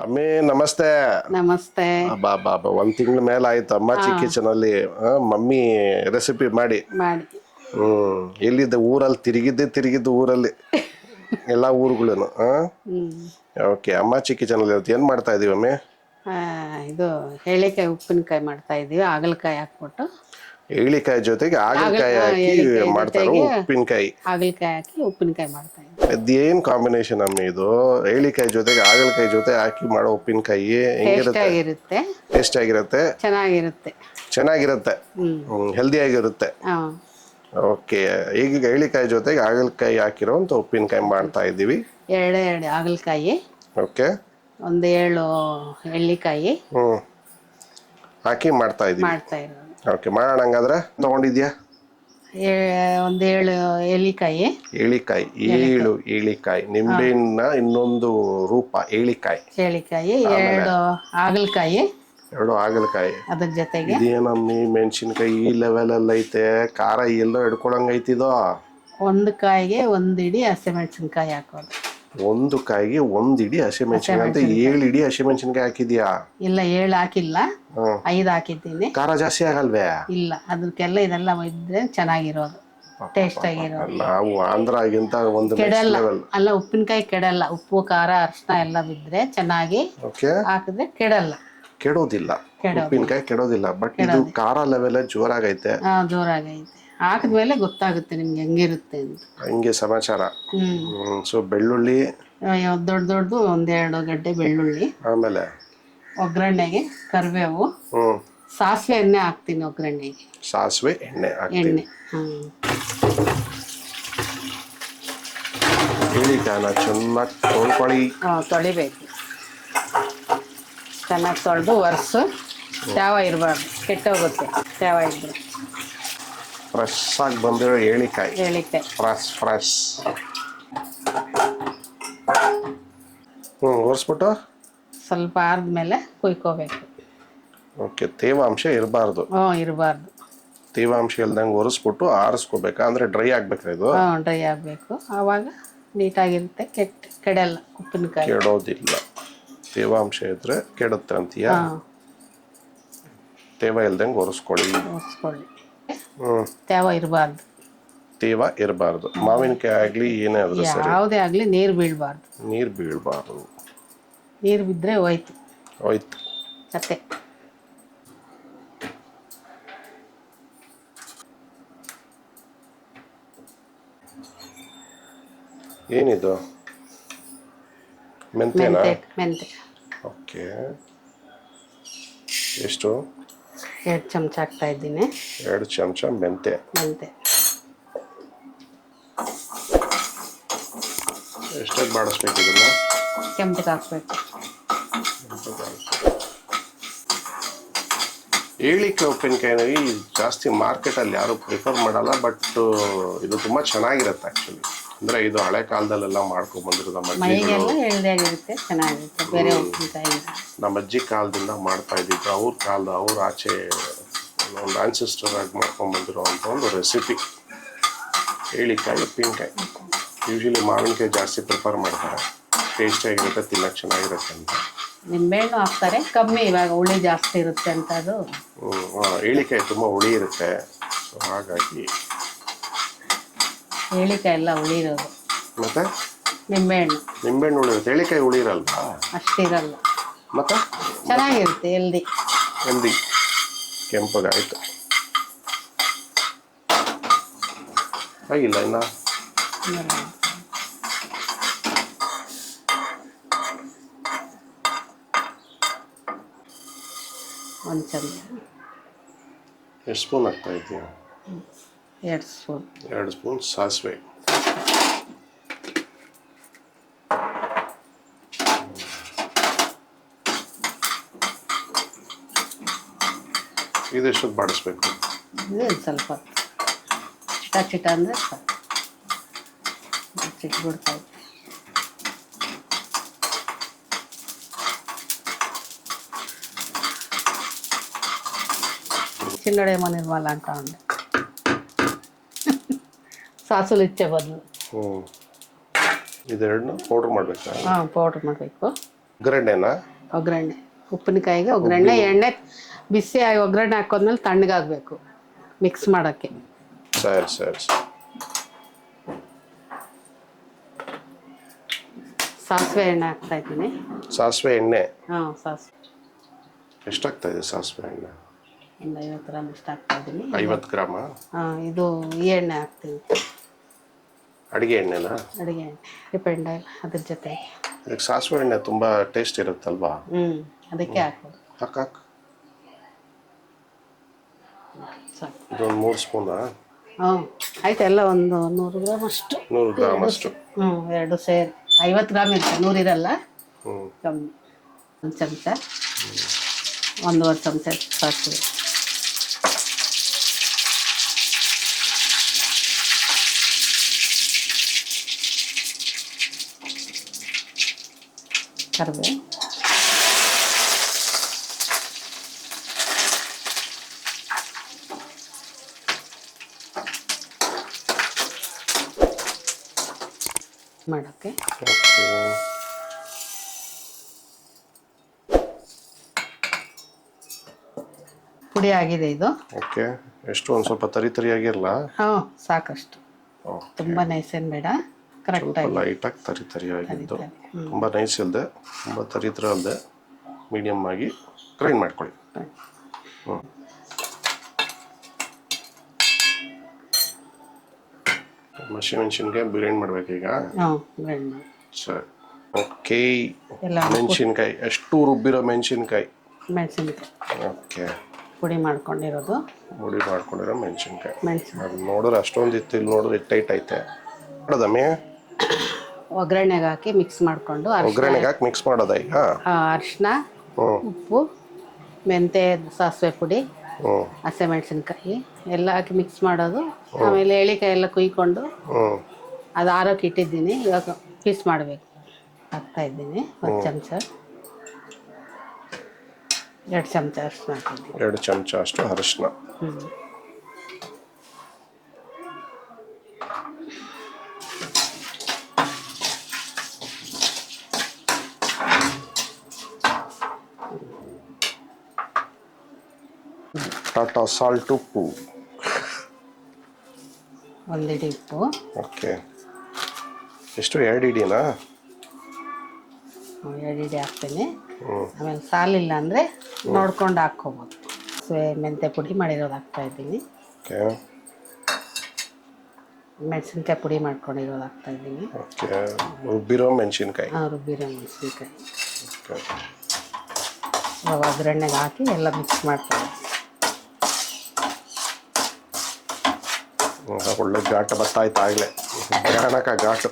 ಅಮ್ಮಿ ನಮಸ್ತೆ. ನಮಸ್ತೆ. ಬಾ ಬಾ ಬಾ ಒಂದ್ ತಿಂಗಳ ಮೇಲೆ ಆಯ್ತು ಅಮ್ಮಾಚಿ ಕಿಚನ್ ಅಲ್ಲಿ ಮಮ್ಮಿ ರೆಸಿಪಿ ಮಾಡಿ. ಎಲ್ಲಿದ್ದೆ ಊರಲ್ಲಿ ತಿರುಗಿದ್ದು ಊರಲ್ಲಿ ಎಲ್ಲಾ ಊರುಗಳನ್ನು. ಓಕೆ ಅಮ್ಮಾಚಿ ಕಿಚನ್ ಅಲ್ಲಿ ಇವತ್ತು ಏನ್ ಮಾಡ್ತಾ ಇದೀವಿ ಅಮ್ಮಿ? ಇದು ಹೇಳಿಕಾಯಿ ಉಪ್ಪಿನಕಾಯಿ ಮಾಡ್ತಾ ಇದೀವಿ, ಹಾಗಲಕಾಯಿ ಹಾಕ್ಬಿಟ್ಟು. ಏಳಿಕಾಯಿ ಜೊತೆಗೆ ಹಾಗಲಕಾಯಿ ಹಾಕಿ ಮಾಡ್ತಾರೋ ಉಪ್ಪಿನಕಾಯಿ. ಹಾಗಲಕಾಯಿ ಹಾಕಿ ಉಪ್ಪಿನಕಾಯಿ ಮಾಡ್ತಾ ಇದ್ದೀವಿ. ಅದೇನ್ ಕಾಂಬಿನೇಷನ್ ಅಮ್ಮಿ ಇದು? ಏಳಿಕಾಯಿ ಜೊತೆಗೆ ಹಾಗಲಕಾಯಿ ಜೊತೆ ಹಾಕಿ ಮಾಡೋ ಉಪ್ಪಿನಕಾಯಿ ಹೆಂಗಿರುತ್ತೆ? ಟೇಸ್ಟ್ ಆಗಿರುತ್ತೆ, ಚೆನ್ನಾಗಿರುತ್ತೆ, ಹೆಲ್ದಿ ಆಗಿರುತ್ತೆ. ಓಕೆ, ಈಗ ಏಳಿಕಾಯಿ ಜೊತೆಗೆ ಹಾಗಲಕಾಯಿ ಹಾಕಿರೋಂಥ ಉಪ್ಪಿನಕಾಯಿ ಮಾಡ್ತಾ ಇದ್ದೀವಿ. ಎರಡು ಹಾಗಲಕಾಯಿ, ಓಕೆ, ಒಂದು 7 ಎಳ್ಳಿಕಾಯಿ ಹಾಕಿ ಮಾಡ್ತಾ ಇದ್ದೀವಿ. ಇರೋದು. ಓಕೆ, ಮಾಡೋಣ. ಹಂಗಾದ್ರೆ ತಗೊಂಡಿದ್ಯಾ? ಒಂದು 7 ಎಳ್ಳಿಕಾಯಿ. ಏಳಿಕಾಯಿ ನಿಂಬೆಹಣ್ಣ ಇನ್ನೊಂದು ರೂಪ ಏಳಿಕಾಯಿ. 2 ಹಾಗಲಕಾಯಿ. 2 ಹಾಗಲಕಾಯಿ. ಅದ್ರ ಜೊತೆಗೆ ಇದೇನಮ್ಮಿ ಮೆಣಸಿನ್ಕಾಯಿ ಈ ಲೆವೆಲ್ ಅಲ್ಲಿ ಐತೆ, ಖಾರ ಎಲ್ಲೋ ಹಿಡ್ಕೊಳಂಗ್ ಐತಿದೋ. ಒಂದು ಕಾಯಿಗೆ 1 ಇಡಿ ಹಸಿಮೆಣಸಿನ್ಕಾಯಿ ಹಾಕೋದು. 1 ಕಾಯಿಗೆ 1 ಇಡಿ ಹಸಿಮೆಣಸಿನ್ಕಾಯಿ ಅಂತ 7 ಇಡಿ ಹಸಿಮೆಣಸಿನ್ಕಾಯಿ ಹಾಕಿದ್ಯಾ? ಇಲ್ಲ, 7 ಹಾಕಿಲ್ಲ, 5 ಹಾಕಿದ್ದೀನಿ. ಖಾರ ಜಾಸ್ತಿ ಆಗಲ್ವೇ? ಇಲ್ಲ, ಅದಕ್ಕೆಲ್ಲ ಇದೆಲ್ಲ ಇದ್ರೆ ಚೆನ್ನಾಗಿರೋದು, ಟೇಸ್ಟ್ ಆಗಿರೋದು. ನಾವು ಆಂಧ್ರಗಿಂತ ಒಂದು ಕೆಡಲ್ಲ. ಅಲ್ಲ, ಉಪ್ಪಿನಕಾಯಿ ಕೆಡಲ್ಲ. ಉಪ್ಪು ಖಾರ ಅರಿಶಿನ ಎಲ್ಲ ಬಿದ್ರೆ ಚೆನ್ನಾಗಿ ಹಾಕಿದ್ರೆ ಕೆಡೋದಿಲ್ಲ. ಉಪ್ಪಿನಕಾಯಿ ಕೆಡೋದಿಲ್ಲ. ಬಟ್ ಇದು ಖಾರ ಲೆವೆಲ್ ಜೋರಾಗೈತೆ. ಜೋರಾಗೈತೆ. ಹಾಕಿದ್ಮೇಲೆ ಗೊತ್ತಾಗುತ್ತೆ ನಿಮ್ಗೆ ಹೆಂಗಿರುತ್ತೆ ಅಂತ. ಹಂಗೆ ಸಮಾಚಾರ. ಸೊ ಬೆಳ್ಳುಳ್ಳಿ ದೊಡ್ಡದು 1-2 ಗಡ್ಡೆ ಬೆಳ್ಳುಳ್ಳಿ. ಆಮೇಲೆ ಒಗ್ಗರಣೆಗೆ ಕರಿಬೇವು, ಸಾಸಿವೆ ಎಣ್ಣೆ ಹಾಕ್ತೀನಿ. ಒಗ್ಗರಣೆಗೆ ಸಾಸಿವೆ ಎಣ್ಣೆ ಹಾಕ್ತೀನಿ. ಏಳಿಕಾಯಿನ ಚೆನ್ನಾಗಿ ತೊಳಿಬೇಕು. ಚೆನ್ನಾಗಿ ತೊಳೆದು ಒರೆಸು. ತ್ಯಾವ ಇರಬಾರ್ದು, ಕೆಟ್ಟೋಗುತ್ತೆ ತ್ಯಾವ ಇದ್ರೆ. ಫ್ರೆಶ್ ಆಗಿ ಬಂದಿರೋ ಏಳಿಕಾಯಿ. ಫ್ರೆಶ್ ಒರೆಸ್ಬಿಟ್ಟು ಸ್ವಲ್ಪ ಆರಿದ್ಮೇಲೆ ಕುಯ್ಕೋಬೇಕು. ಓಕೆ, ತೇವಾಂಶ ಇರಬಾರ್ದು. ಇರಬಾರ್ದು. ತೇವಾಂಶ ಇಲ್ದಂಗೆ ಒರೆಸ್ಬಿಟ್ಟು ಆರಿಸ್ಕೋಬೇಕಾ? ಅಂದ್ರೆ ಡ್ರೈ ಆಗ್ಬೇಕಾ ಇದು? ಡ್ರೈ ಆಗಬೇಕು, ಆವಾಗ ನೀಟಾಗಿರುತ್ತೆ, ಕೆಡಲ್ಲ ಉಪ್ಪಿನಕಾಯಿ. ಕೆಡೋದಿಲ್ಲ. ತೇವಾಂಶ ಇದ್ರೆ ಕೆಡುತ್ತೆ ಅಂತೀಯ? ತೇವ ಇಲ್ದಂಗೆ ಒರೆಸ್ಕೊಳ್ಳಿ. ತೇವ ಇರಬಾರ್ದು. ಮಾವಿನಕಾಯಿ ಆಗ್ಲಿ ಏನೇ ಆದ್ರೂ ಸರಿ, ಯಾವುದೇ ಆಗ್ಲಿ ನೀರು ಬೀಳಬಾರ್ದು. ನೀರು ಬಿದ್ರೆ ಹೋಯ್ತು ಕತೆ. ಏನಿದು? ಮೆಂತೆನಾ? ಮೆಂತೆ. ಓಕೆ, ಎಷ್ಟು? 2 ಚಮಚ ಹಾಕ್ತಾ ಇದ್ದೀನಿ. 2 ಚಮಚ ಮೆಂತೆ. ಎಷ್ಟಾಗಿ ಬಾಡಿಸ್ಬೇಕು ಇದನ್ನ? ಕೆಂಪಗೆ ಹಾಕ್ಬೇಕು. ಏಳಿಕಾಯಿ ಉಪ್ಪಿನಕಾಯಿ ಜಾಸ್ತಿ ಮಾರ್ಕೆಟಲ್ಲಿ ಯಾರು ಪ್ರಿಫರ್ ಮಾಡಲ್ಲ, ಬಟ್ ಇದು ತುಂಬ ಚೆನ್ನಾಗಿರುತ್ತೆ ಆ್ಯಕ್ಚುಲಿ. ಅಂದರೆ ಇದು ಹಳೆ ಕಾಲದಲ್ಲೆಲ್ಲ ಮಾಡ್ಕೊಂಡು ಬಂದಿರೋದು ನಮ್ಮ ಅಜ್ಜಿ ಕಾಲದಿಂದ ಮಾಡ್ತಾ ಇದ್ದಿದ್ದು. ಅವ್ರ ಆಚೆ ಒಂದು ಆನ್ಸಿಸ್ಟರ್ ಆಗಿ ಮಾಡ್ಕೊಂಡು ಬಂದಿರೋ ಅಂಥ ಒಂದು ರೆಸಿಪಿ ಏಳಿಕಾಯಿ ಉಪ್ಪಿನಕಾಯಿ. ಯೂಶಲಿ ಮಾವಿನಕಾಯಿ ಜಾಸ್ತಿ ಪ್ರಿಫರ್ ಮಾಡ್ತಾರೆ, ಟೇಸ್ಟ್ ಆಗಿರುತ್ತೆ, ತಿನ್ನಕ್ಕೆ ಚೆನ್ನಾಗಿರುತ್ತೆ ಅಂತ. ನಿಂಬೆಹಣ್ಣು ಹಾಕ್ತಾರೆ ಕಮ್ಮಿ, ಇವಾಗ ಹುಳಿ ಜಾಸ್ತಿ ಇರುತ್ತೆ ಅಂತ. ಅದು ಏಳಿಕಾಯಿ ತುಂಬ ಹುಳಿ ಇರುತ್ತೆ, ಸೊ ಹಾಗಾಗಿ ಏಳಿಕಾಯಿ ಎಲ್ಲ ಹುಳಿ ಇರೋದು. ಮತ್ತೆ ನಿಂಬೆಹಣ್ಣು ಹುಳಿ ಇರುತ್ತೆ, ಏಳಿಕಾಯಿ ಹುಳಿ ಇರಲ್ವಾ? ಅಷ್ಟಿರಲ್ಲ. ಮತ್ತೆ ಚೆನ್ನಾಗಿರುತ್ತೆ, ಹೆಲ್ದಿ. ಕೆಂಪಗಾಯ್ತು ಆಗಿಲ್ಲ ಇನ್ನ. ಒಂದು ಚಮಚ. ಎಷ್ಟು ಸ್ಪೂನ್ ಹಾಕ್ತಾ ಇದ್ದೀಯ? 2 ಸ್ಪೂನ್. 2 ಸ್ಪೂನ್ ಸಾಸಿವೆ. ಇದೆಷ್ಟು ಬಾಡಿಸ್ಬೇಕು? ಇದು ಸ್ವಲ್ಪ ಚಿಟ ಅಂದರೆ ಚಿಟ್ಬಿಡ್ತಾಯಿತ್ತು. ಚಿನ್ನಡೆಯಮ್ಮ ನಿರ್ಮಲ ಅಂತ ಅಂದೆ. ಸಾಸುಲು ಇಚ್ಚೆ ಬದಲು. ಇದೆರಡನ್ನ ಪೌಡ್ರ್ ಮಾಡಬೇಕಾ? ಹಾಂ, ಪೌಡ್ರ್ ಮಾಡಬೇಕು. ಒಗ್ಗರಣೆನಾ? ಒಗ್ಗರಣೆ ಉಪ್ಪಿನಕಾಯಿಗೆ ಒಗ್ಗರಣೆ ಎಣ್ಣೆ ಬಿಸಿ ಆಗಿ ಒಗ್ಗರಣೆ ಹಾಕೋದ್ಮೇಲೆ ತಣ್ಣಗಾಗಬೇಕು ಮಿಕ್ಸ್ ಮಾಡೋಕ್ಕೆ. ಸರಿ ಸರಿ ಸರಿ. ಸಾಸಿವೆ ಎಣ್ಣೆ ಹಾಕ್ತಾ ಇದ್ದೀನಿ. ಸಾಸಿವೆ ಎಣ್ಣೆ? ಹಾಂ ಸಾಸಿವೆ. ಎಷ್ಟಾಗ್ತಾ ಇದೆ ಸಾಸಿವೆ ಎಣ್ಣೆ? ಒಂದು 50 ಗ್ರಾಮ್ ಇಷ್ಟು ಹಾಕ್ತಾ ಇದ್ದೀನಿ. 50 ಗ್ರಾಮಾ? ಹಾಂ ಇದು ಈ ಎಣ್ಣೆ ಹಾಕ್ತೀನಿ. ಅಡುಗೆ ಎಣ್ಣೆನಾ? ಅಡುಗೆ ಎಣ್ಣೆ ರಿಫೈಂಡ್ ಆಯಿಲ್ ಅದ್ರ ಜೊತೆ. ಇದಕ್ಕೆ ಸಾಸಿವೆ ಎಣ್ಣೆ ತುಂಬ ಟೇಸ್ಟ್ ಇರುತ್ತಲ್ವಾ? ಅದಕ್ಕೆ ಹಾಕ್ಬೋದು. ಹಾಕು. ಸಾಕು. ಇದೊಂದು 3 ಸ್ಪೂನಾ? ಹಾಂ ಆಯ್ತು, ಎಲ್ಲ ಒಂದು 100 ಗ್ರಾಮ್ ಅಷ್ಟು. 100 ಗ್ರಾಮ್ ಅಷ್ಟು? ಎರಡು ಸೇರಿ 50 ಗ್ರಾಮ್ ಇರುತ್ತೆ, 100 ಇರಲ್ಲ. ಕಮ್ಮಿ. ಒಂದು ಚಮಚ, 1.5 ಚಮಚ ಸಾಸಿವೆ. ಕರಿಬೇವು, ಮಾಡೋಕ್ಕೆ ಪುಡಿ ಆಗಿದೆ ಇದು. ಓಕೆ. ಎಷ್ಟು ಒಂದು ಸ್ವಲ್ಪ ತರಿಯಾಗಿರಲ್ಲ? ಹಾಂ ಸಾಕಷ್ಟು, ತುಂಬ ನೈಸ್ ಏನು ಬೇಡ, ಕರೆಕ್ಟಾಗಿ ಲೈಟಾಗಿ ತರಿಯಾಗಿದ್ದು, ತುಂಬ ನೈಸ್ ಇಲ್ಲದೆ ತುಂಬ ತರಿತರ ಅಲ್ಲದೆ ಮೀಡಿಯಮ್ ಆಗಿ ಗ್ರೈಂಡ್ ಮಾಡ್ಕೊಳ್ಳಿ. ಮೆಣಸಿನ್ಕಾಯಿ ಗ್ರೈಂಡ್ ಮಾಡ್ಬೇಕೀಗ? ಹಾಂ ಗ್ರೈಂಡ್ ಮಾಡಿ. ಸರಿ ಓಕೆ. ಮೆಣಸಿನ್ಕಾಯಿ ಎಷ್ಟು ರುಬ್ಬಿರೋ ಮೆಣಸಿನ್ಕಾಯಿ? ಓಕೆ. ಪುಡಿ ಮಾಡ್ಕೊಂಡಿರೋದು. ಪುಡಿ ಮಾಡ್ಕೊಂಡಿರೋ ಮೆಣಸಿನ್ಕಾಯಿ. ಅದು ನೋಡಿದ್ರೆ ಅಷ್ಟೊಂದು ಇತ್ತು, ಇಲ್ಲಿ ನೋಡಿದ್ರೆ ಟೈಟ್ ಐತೆ. ಮಾಡೋದಮ್ಮೆ ಒಗ್ಗರಣೆಗೆ ಹಾಕಿ ಮಿಕ್ಸ್ ಮಾಡಿಕೊಂಡು. ಒಗ್ಗರಣೆಗೆ ಹಾಕಿ ಮಿಕ್ಸ್ ಮಾಡೋದ ಈಗ? ಅರಿಶಿನ, ಉಪ್ಪು, ಮೆಂತೆ, ಸಾಸಿವೆ ಪುಡಿ, ಹಸಿಮೆಣಸಿನ್ಕಾಯಿ ಎಲ್ಲ ಹಾಕಿ ಮಿಕ್ಸ್ ಮಾಡೋದು. ಆಮೇಲೆ ಏಳಿಕಾಯಿ ಎಲ್ಲ ಕುಯ್ಕೊಂಡು ಅದು ಆರೋಕ್ಕೆ ಇಟ್ಟಿದ್ದೀನಿ. ಇವಾಗ ಪೀಸ್ ಮಾಡಬೇಕು. ಹಾಕ್ತಾ ಇದ್ದೀನಿ 1 ಚಮಚ, 2 ಚಮಚ ಅರಿಶಿನ ಹಾಕಿದ್ದೀನಿ. 2 ಚಮಚ ಅಷ್ಟು ಅರಿಶಿನ. ಟಾಟಾ ಸಾಲ್ಟ್, ಉಪ್ಪು 1 ಹಿಡಿ ಉಪ್ಪು. ಓಕೆ. ಎಷ್ಟು? 2 ಹಿಡಿನಾ? 2 ಹಿಡಿ ಹಾಕ್ತೀನಿ. ಆಮೇಲೆ ಸಾಲಿಲ್ಲ ಅಂದರೆ ನೋಡ್ಕೊಂಡು ಹಾಕ್ಕೋಬೋದು. ಮೆಂತೆ ಪುಡಿ ಮಾಡಿರೋದು ಹಾಕ್ತಾ ಇದ್ದೀನಿ. ಓಕೆ. ಮೆಣಸಿನ್ಕಾಯಿ ಪುಡಿ ಮಾಡ್ಕೊಂಡಿರೋದು ಹಾಕ್ತಾ ಇದ್ದೀನಿ. ಓಕೆ. ರುಬ್ಬಿರೋ ಮೆಣಸಿನ್ಕಾಯಿ? ಹಾಂ ರುಬ್ಬಿರೋ ಮೆಣಸಿನ್ಕಾಯಿ. ಓಕೆ. ಇವಾಗ ಒಗ್ಗರಣೆಗೆ ಹಾಕಿ ಎಲ್ಲ ಮಿಕ್ಸ್ ಮಾಡ್ತೀನಿ. ಒಳ್ಳೆ ಘಾಟ ಬರ್ತಾಯ್ತು ಆಗಲೇ, ಭಯಾನಕ ಘಾಟು.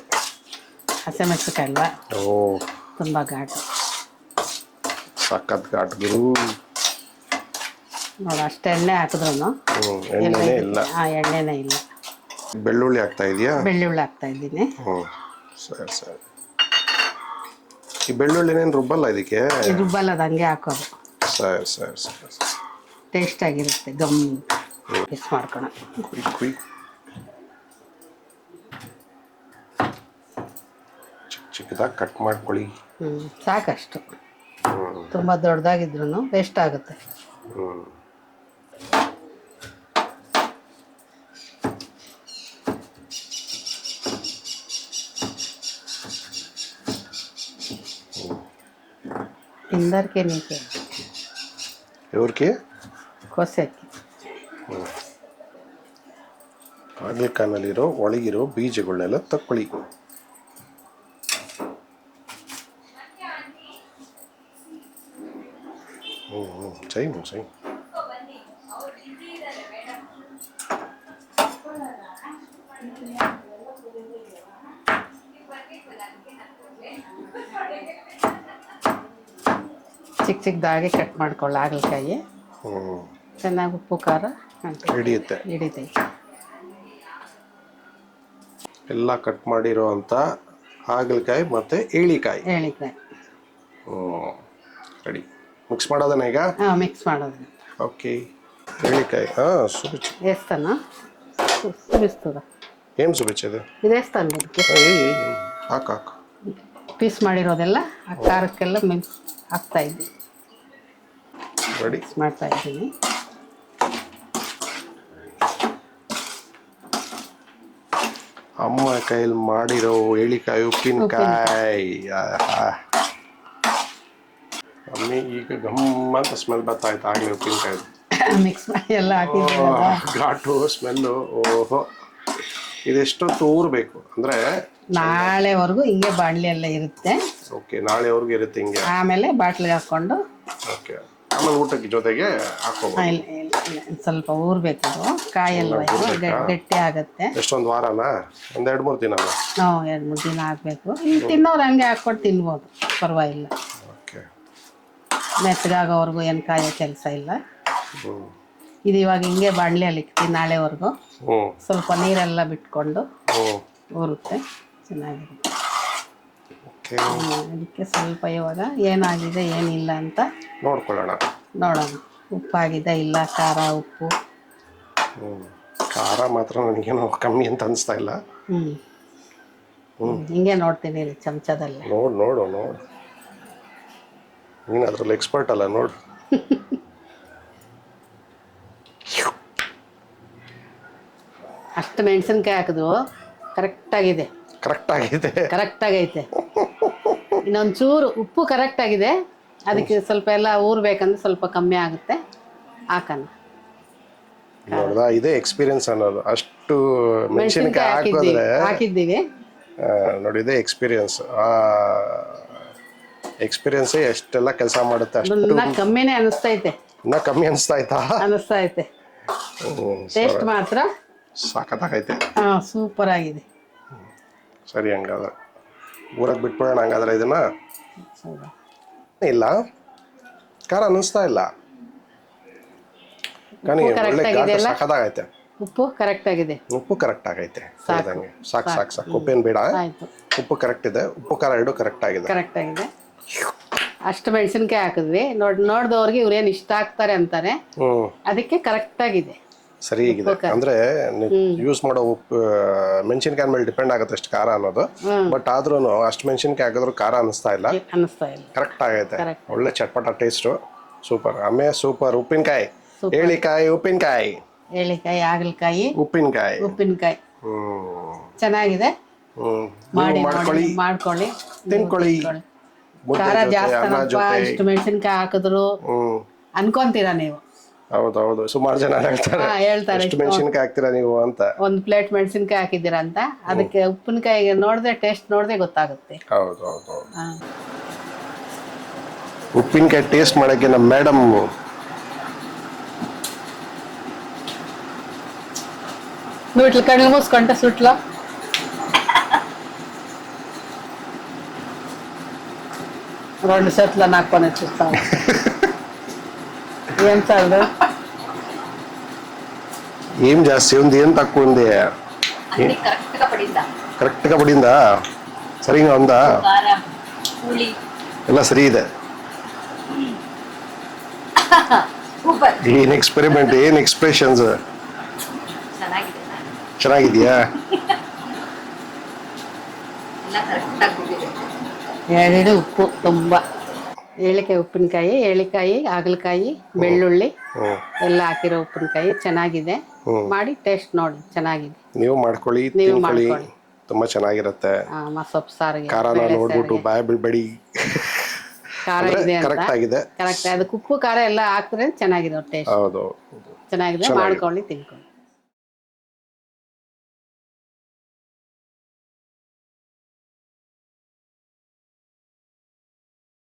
ಹಸಿಮೆಣಸಿನ್ಕಾಯಿ ಅಲ್ವಾ? ಓ ತುಂಬ ಘಾಟು, ಸಖತ್ ಘಾಟ್ ಗುರು. ನೋಡಿ ಅಷ್ಟು ಎಣ್ಣೆ ಹಾಕಿದ್ರು ಎಣ್ಣೆನೇ ಇಲ್ಲ. ಎಣ್ಣೆನೇ ಇಲ್ಲ. ಬೆಳ್ಳುಳ್ಳಿ ಹಾಕ್ತಾ ಇದೆಯಾ? ಬೆಳ್ಳುಳ್ಳಿ ಹಾಕ್ತಾ ಇದ್ದೀನಿ. ಸರಿ ಸರಿ. ಈ ಬೆಳ್ಳುಳ್ಳಿನೇನು ರುಬ್ಬಲ್ಲ ಇದಕ್ಕೆ? ರುಬ್ಬಲ್ಲ, ಅದು ಹಂಗೆ ಹಾಕೋದು. ಸರಿ ಸರಿ ಸರಿ. ಟೇಸ್ಟ್ ಆಗಿರುತ್ತೆ. Gum mix ಮಾಡ್ಕೊಳ. ಕುಯ್ ಚಿಕ್ಕದಾಗಿ ಕಟ್ ಮಾಡ್ಕೊಳ್ಳಿ. ಸಾಕಷ್ಟು. ತುಂಬ ದೊಡ್ಡದಾಗಿದ್ರು ವೇಸ್ಟ್ ಆಗುತ್ತೆ. इंदर के नीचे ఎవరికి? ಕೋಸಕ್ಕೆ. ಹಾಗಲಕಾಯಿನಲ್ಲಿರೋ ಒಳಗಿರೋ ಬೀಜಗಳನ್ನೆಲ್ಲ ತಕ್ಕೊಳ್ಳಿ. ಸೈ ಸೈ. ಚಿಕ್ಕ ಚಿಕ್ಕದಾಗಿ ಕಟ್ ಮಾಡ್ಕೊಳ್ಳಿ ಹಾಗಲಕಾಯಿ. ಚೆನ್ನಾಗಿ ಉಪ್ಪು ಖಾರ ಹಿಡಿಯುತ್ತೆ. ಹಿಡಿತೈತೆ. ಎಲ್ಲ ಕಟ್ ಮಾಡಿರೋ ಅಂತ ಹಾಗಲಕಾಯಿ ಮತ್ತೆ ಏಳಿಕಾಯಿ. ಏಳಿಕಾಯಿ ರೆಡಿ. ಮಿಕ್ಸ್ ಮಾಡೋದನ್ನ ಈಗ? ಹಾಂ ಮಿಕ್ಸ್ ಮಾಡೋದು. ಓಕೆ. ಏಳಿಕಾಯಿ ಸುಬಿಚ್ಚು. వేస్తానా? చూపిస్తుందా? ఏం చూపించేది? ఇది వేస్తాను దీనికి. ಹಾಕು ಹಾಕು. ಪೀಸ್ ಮಾಡಿರೋದೆಲ್ಲ ಆ ಖಾರಕ್ಕೆಲ್ಲ ಮಿಕ್ಸ್ ಹಾಕ್ತಾ ಇದ್ದೀನಿ, ರೆಡಿ ಮಿಕ್ಸ್ ಮಾಡ್ತಾ ಇದ್ದೀನಿ. ಅಮ್ಮ ಕೈಯಲ್ಲಿ ಮಾಡಿರೋ ಏಳಿಕಾಯಿ ಉಪ್ಪಿನಕಾಯಿ. ಮಮ್ಮಿ ಈಗ ಗಮ್ಮಂತ ಸ್ಮೆಲ್ ಬರ್ತಾ ಇತ್ತು ಆಗಲೇ ಉಪ್ಪಿನಕಾಯಿ. ಮಿಕ್ಸ್ ಮಾಡಿ ಎಲ್ಲ ಹಾಕಿದ್ದೀರಲ್ಲ, ಘಾಟು ಸ್ಮೆಲ್ಲು. ಓಹೋ, ಇದೆಷ್ಟೊತ್ತು ಊರಬೇಕು ಅಂದರೆ ನಾಳೆವರೆಗೂ ಹಿಂಗೆ ಬಾಣಲಿ ಎಲ್ಲ ಇರುತ್ತೆ. ಓಕೆ, ನಾಳೆವರೆಗೂ ಇರುತ್ತೆ ಹಿಂಗೆ. ಆಮೇಲೆ ಬಾಟ್ಲಿಗೆ ಹಾಕ್ಕೊಂಡು ಓಕೆ, ಆಮೇಲೆ ಊಟಕ್ಕೆ ಜೊತೆಗೆ ಹಾಕೋಬೋದು. ಇಲ್ಲ, ಸ್ವಲ್ಪ ಊರ್ಬೇಕು ಅದು, ಕಾಯಲ್ವ ಗಟ್ಟಿ ಆಗುತ್ತೆ. ಎಷ್ಟೊಂದು ವಾರನಾ? ಒಂದು 2-3 ದಿನ? ನಾವು 2-3 ದಿನ ಹಾಕಬೇಕು. ಇಲ್ಲಿ ತಿನ್ನೋರು ಹಂಗೆ ಹಾಕ್ಕೊಂಡು ತಿನ್ಬೋದು, ಪರವಾಗಿಲ್ಲ. ಓಕೆ, ಮೆತ್ತಗಾಗೋವರೆಗೂ ಏನು ಕಾಯೋ ಕೆಲಸ ಇಲ್ಲ. ಇದು ಇವಾಗ ಹಿಂಗೆ ಬಾಣಲಿಯಲ್ಲಿ ಇಕ್ತೀನಿ ನಾಳೆವರೆಗೂ. ಸ್ವಲ್ಪ ನೀರೆಲ್ಲ ಬಿಟ್ಕೊಂಡು ಊರುತ್ತೆ, ಚೆನ್ನಾಗಿರುತ್ತೆ. ಅದಕ್ಕೆ ಸ್ವಲ್ಪ ಇವಾಗ ಏನಾಗಿದೆ ಏನಿಲ್ಲ ಅಂತ ನೋಡೋಣ. ಉಪ್ಪಾಗಿದೆ ಇಲ್ಲ, ಖಾರ ಉಪ್ಪು. ಖಾರ ಮಾತ್ರ ನನಗೇನೋ ಕಮ್ಮಿ ಅಂತ ಅನಿಸ್ತಾ ಇಲ್ಲ. ಹಿಂಗೆ ನೋಡ್ತೀನಿ ಚಮಚದಲ್ಲಿ. ನೋಡು ನೀನು ಅದ್ರಲ್ಲಿ ಎಕ್ಸ್ಪರ್ಟ್ ಅಲ್ಲ, ನೋಡು. ಅಷ್ಟು ಮೆಣಸಿನ್ಕಾಯಿ ಹಾಕಿದ್ವು, ಕರೆಕ್ಟಾಗಿದೆ. ಕರೆಕ್ಟಾಗೈತೆ. ಇನ್ನೊಂದು ಚೂರು ಉಪ್ಪು ಕರೆಕ್ಟಾಗಿದೆ, ಅದಕ್ಕೆ ಸ್ವಲ್ಪ ಎಲ್ಲ ಊರ್ಬೇಕಂದ್ರೆ ಸ್ವಲ್ಪ ಕಮ್ಮಿ ಆಗುತ್ತೆ, ಹಾಕೋಣ. ನೋಡ್ದಾ, ಇದೇ ಎಕ್ಸ್ಪೀರಿಯನ್ಸ್ ಅನ್ನೋದು. ಅಷ್ಟು ಮೆಣಸಿನಕಾಯಿ ಹಾಕಿದ್ದೀವಿ ನೋಡಿ, ಇದೇ ಎಕ್ಸ್ಪೀರಿಯನ್ಸ್. ಎಕ್ಸ್ಪೀರಿಯನ್ಸೇ ಎಷ್ಟೆಲ್ಲ ಕೆಲಸ ಮಾಡುತ್ತೆ. ಅಷ್ಟು ಕಮ್ಮಿನೇ ಅನಿಸ್ತೈತೆ. ಇನ್ನ ಕಮ್ಮಿ ಅನಿಸ್ತಾ ಐತೆ. ಟೇಸ್ಟ್ ಮಾತ್ರ ಸಾಕತ್ತಾಗೈತೆ. ಸೂಪರ್ ಆಗಿದೆ. ಸರಿ, ಹಂಗಾದ್ರೆ ಊರಕ್ಕೆ ಬಿಟ್ಬಿಡೋಣ. ಹಂಗಾದ್ರೆ ಇದನ್ನ ಇಲ್ಲ, ಖಾರ ಅನ್ನಿಸ್ತಾ ಇಲ್ಲ, కానీ ಒಳ್ಳೆ ಘಾಟ ಸಖತ್ತಾಗೈತೆ. ಉಪ್ಪು ಕರೆಕ್ಟ್ ಆಗಿದೆ. ಸಾಕು. ಉಪ್ಪೇನು ಬೇಡ, ಉಪ್ಪು ಕರೆಕ್ಟ್ ಇದೆ. ಉಪ್ಪು ಖಾರ ಎರಡು ಕರೆಕ್ಟ್ ಆಗಿದೆ. ಅಷ್ಟು ಮೆಣಸಿನ್ಕಾಯಿ ಹಾಕಿದ್ವಿ, ನೋಡ್ದವ್ರಿಗೆ ಇವ್ರೇನು ಇಷ್ಟ ಆಗ್ತಾರೆ ಅಂತಾರೆ, ಅದಕ್ಕೆ ಕರೆಕ್ಟ್ ಆಗಿದೆ. ಸರಿ ಆಗಿದೆ. ಅಂದ್ರೆ ಯೂಸ್ ಮಾಡೋ ಉಪ್ಪು ಮೆಣಸಿನ್ಕಾಯಿ ಮೇಲೆ ಡಿಪೆಂಡ್ ಆಗುತ್ತೆ ಎಷ್ಟು ಖಾರ ಅನ್ನೋದು. ಬಟ್ ಆದ್ರೂ ಅಷ್ಟು ಮೆಣಸಿನ್ಕಾಯಿ ಹಾಕಿದ್ರು ಖಾರ ಅನ್ನಿಸ್ತಾ ಇಲ್ಲ, ಕರೆಕ್ಟ್ ಆಗೈತೆ. ಒಳ್ಳೆ ಚಟ್ಪಟ ಟೇಸ್ಟು, ಸೂಪರ್. ಆಮೇಲೆ ಸೂಪರ್ ಉಪ್ಪಿನಕಾಯಿ, ಏಳಿಕಾಯಿ ಉಪ್ಪಿನಕಾಯಿ, ಹಾಗಲಕಾಯಿ ಉಪ್ಪಿನಕಾಯಿ ಚೆನ್ನಾಗಿದೆ. ಮಾಡ್ಕೊಳ್ಳಿ, ತಿನ್ಕೊಳ್ಳಿ. ಖಾರ ಜಾಸ್ತಿ ಇಷ್ಟು ಮೆಣಸಿನ್ಕಾಯಿ ಹಾಕಿದ್ರು ಅನ್ಕೊಂತೀರಾ ನೀವು? ಹೌದೌದು, ಸುಮಾರು ಜನ ಹೇಳ್ತಾರೆ ಎಷ್ಟು ಮೆಣಸಿನ್ಕಾಯಿ ಹಾಕ್ತೀರಾ ನೀವು ಅಂತ. ಒಂದು ಪ್ಲೇಟ್ ಮೆಣಸಿನ್ಕಾಯಿ ಹಾಕಿದ್ದೀರಾ ಅಂತ. ಅದಕ್ಕೆ ಉಪ್ಪಿನಕಾಯಿ ನೋಡಿದ್ರೆ ಟೇಸ್ಟ್ ನೋಡಿದ್ರೆ ಗೊತ್ತಾಗುತ್ತೆ. ಹೌದೌದು, ಉಪ್ಪಿನಕಾಯಿ ಟೇಸ್ಟ್ ಮಾಡಕ್ಕೆ ನಮ್ಮ ಮೇಡಮ್ నువ్వు కళ్ళు మూసుకుంటే సుట్లో రెండు సెట్లు నాకు కొని చూస్తాను. ఏం చాలు, ఏం జాస్తి ఉంది, ఏం తక్కువ ఉంది? ಕರೆಕ್ಟ್ గా ಪಡಿಂದಾ? ಸರಿగా ఉందా? ಎಲ್ಲ ಸರಿ ಇದೆ. ಏನ್ ಎಕ್ಸ್ಪೆರಿಮೆಂಟ್, ಏನ್ ಎಕ್ಸ್ಪ್ರೆಷನ್ಸ್. ಚೆನ್ನಾಗಿದೆಯಾ? ಎರಡು ಉಪ್ಪು ತುಂಬ, ಏಳಿಕಾಯಿ ಹಾಗಲಕಾಯಿ ಬೆಳ್ಳುಳ್ಳಿ ಎಲ್ಲ ಹಾಕಿರೋ ಉಪ್ಪಿನಕಾಯಿ ಚೆನ್ನಾಗಿದೆ. ಮಾಡಿ ಟೇಸ್ಟ್ ನೋಡಿ, ಚೆನ್ನಾಗಿದೆ. ನೀವು ಮಾಡ್ಕೊಳ್ಳಿ, ತಿನ್ಕೊಳ್ಳಿ, ತುಂಬಾ ಚೆನ್ನಾಗಿರುತ್ತೆ. ಸೊಪ್ಪು ಸಾರಿಗೆ ಖಾರನ ನೋಡ್ಬಿಟ್ಟು ಬಾಯ್ ಬಿಡ್ಬೇಡಿ, ಖಾರ ಇದೆ ಅಂತ. ಕರೆಕ್ಟ್ ಆಗಿದೆ. ಅದಕ್ಕೆ ಉಪ್ಪು ಖಾರ ಎಲ್ಲ ಹಾಕಿದ್ರೆ ಚೆನ್ನಾಗಿದೆ ಟೇಸ್ಟ್. ಹೌದು, ಚೆನ್ನಾಗಿದೆ. ಮಾಡ್ಕೊಳ್ಳಿ, ತಿನ್ಕೊಳ್ಳಿ.